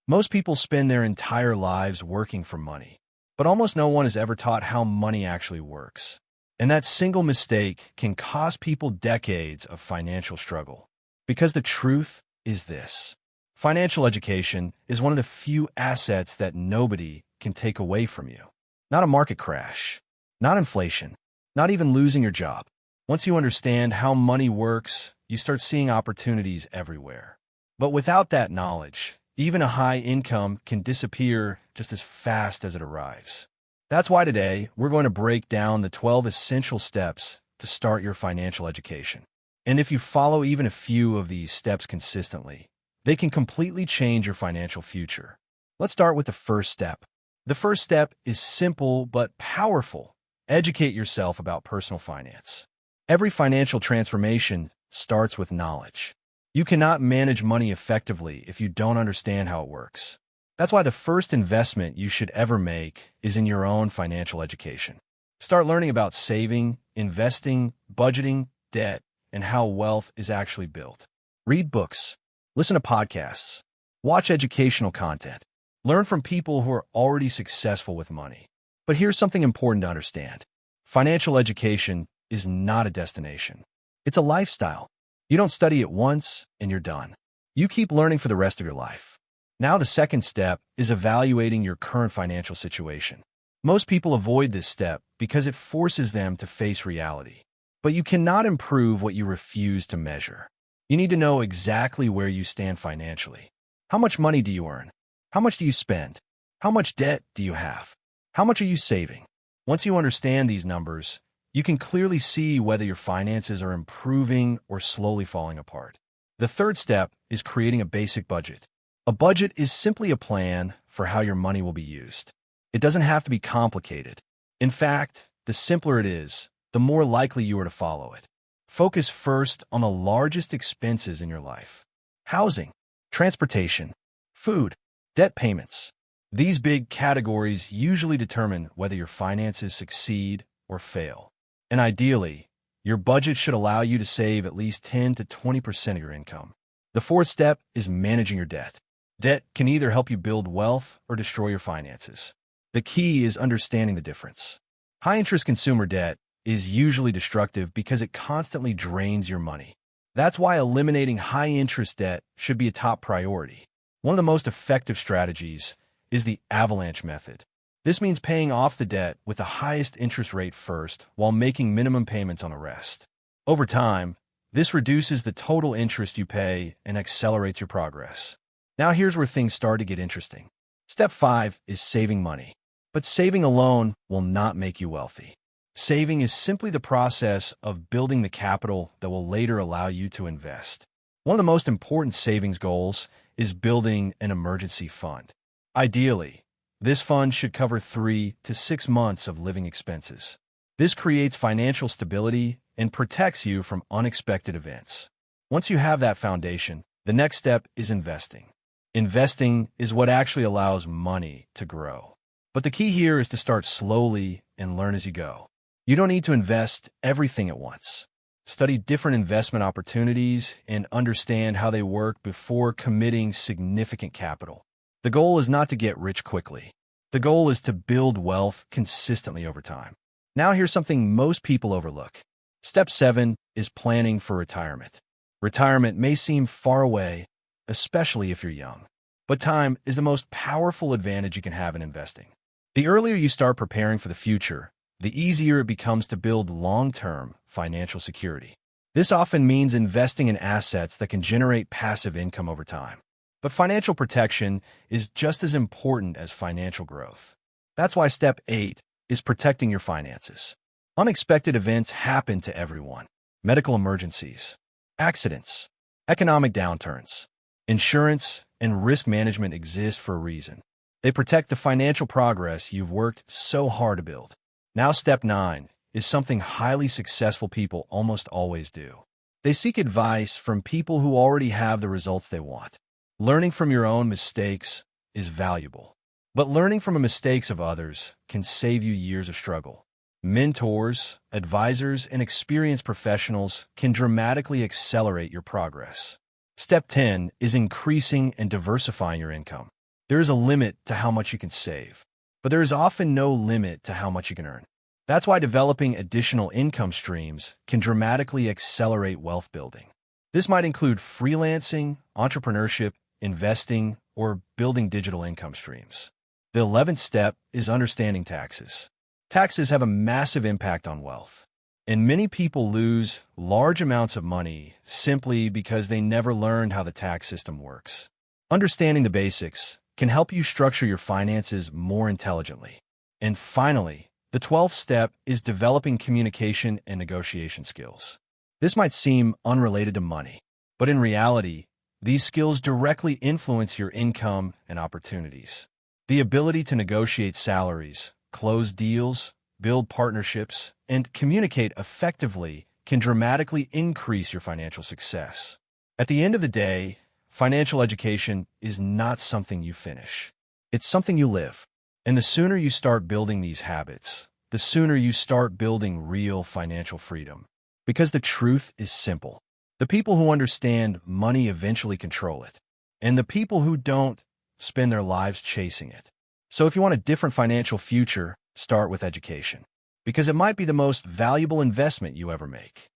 Most people spend their entire lives working for money, but almost no one is ever taught how money actually works. And that single mistake can cost people decades of financial struggle. Because the truth is this: financial education is one of the few assets that nobody can take away from you. Not a market crash, not inflation, not even losing your job. Once you understand how money works, you start seeing opportunities everywhere. But without that knowledge, even a high income can disappear just as fast as it arrives. That's why today we're going to break down the 12 essential steps to start your financial education. And if you follow even a few of these steps consistently, they can completely change your financial future. Let's start with the first step. The first step is simple but powerful. Educate yourself about personal finance. Every financial transformation starts with knowledge. You cannot manage money effectively if you don't understand how it works. That's why the first investment you should ever make is in your own financial education. Start learning about saving, investing, budgeting, debt, and how wealth is actually built. Read books, listen to podcasts, watch educational content, learn from people who are already successful with money. But here's something important to understand. Financial education is not a destination. It's a lifestyle. You don't study it once and you're done. You keep learning for the rest of your life. Now the second step is evaluating your current financial situation. Most people avoid this step because it forces them to face reality. But you cannot improve what you refuse to measure. You need to know exactly where you stand financially. How much money do you earn? How much do you spend? How much debt do you have? How much are you saving? Once you understand these numbers, you can clearly see whether your finances are improving or slowly falling apart. The third step is creating a basic budget. A budget is simply a plan for how your money will be used. It doesn't have to be complicated. In fact, the simpler it is, the more likely you are to follow it. Focus first on the largest expenses in your life: housing, transportation, food, debt payments. These big categories usually determine whether your finances succeed or fail. And ideally, your budget should allow you to save at least 10 to 20% of your income. The fourth step is managing your debt. Debt can either help you build wealth or destroy your finances. The key is understanding the difference. High-interest consumer debt is usually destructive because it constantly drains your money. That's why eliminating high-interest debt should be a top priority. One of the most effective strategies is the avalanche method. This means paying off the debt with the highest interest rate first while making minimum payments on the rest. Over time, this reduces the total interest you pay and accelerates your progress. Now here's where things start to get interesting. Step 5 is saving money. But saving alone will not make you wealthy. Saving is simply the process of building the capital that will later allow you to invest. One of the most important savings goals is building an emergency fund. Ideally, this fund should cover 3 to 6 months of living expenses. This creates financial stability and protects you from unexpected events. Once you have that foundation, the next step is investing. Investing is what actually allows money to grow. But the key here is to start slowly and learn as you go. You don't need to invest everything at once. Study different investment opportunities and understand how they work before committing significant capital. The goal is not to get rich quickly. The goal is to build wealth consistently over time. Now here's something most people overlook. Step 7 is planning for retirement. Retirement may seem far away, especially if you're young. But time is the most powerful advantage you can have in investing. The earlier you start preparing for the future, the easier it becomes to build long-term financial security. This often means investing in assets that can generate passive income over time. But financial protection is just as important as financial growth. That's why Step 8 is protecting your finances. Unexpected events happen to everyone. Medical emergencies, accidents, economic downturns. Insurance and risk management exist for a reason. They protect the financial progress you've worked so hard to build. Now, Step 9 is something highly successful people almost always do. They seek advice from people who already have the results they want. Learning from your own mistakes is valuable, but learning from the mistakes of others can save you years of struggle. Mentors, advisors, and experienced professionals can dramatically accelerate your progress. Step 10 is increasing and diversifying your income. There is a limit to how much you can save, but there is often no limit to how much you can earn. That's why developing additional income streams can dramatically accelerate wealth building. This might include freelancing, entrepreneurship, investing, or building digital income streams. The 11th step is understanding taxes. Taxes have a massive impact on wealth, and many people lose large amounts of money simply because they never learned how the tax system works. Understanding the basics can help you structure your finances more intelligently. And finally, the 12th step is developing communication and negotiation skills. This might seem unrelated to money, but in reality, these skills directly influence your income and opportunities. The ability to negotiate salaries, close deals, build partnerships, and communicate effectively can dramatically increase your financial success. At the end of the day, financial education is not something you finish. It's something you live. And the sooner you start building these habits, the sooner you start building real financial freedom. Because the truth is simple. The people who understand money eventually control it, and the people who don't spend their lives chasing it. So if you want a different financial future, start with education, because it might be the most valuable investment you ever make.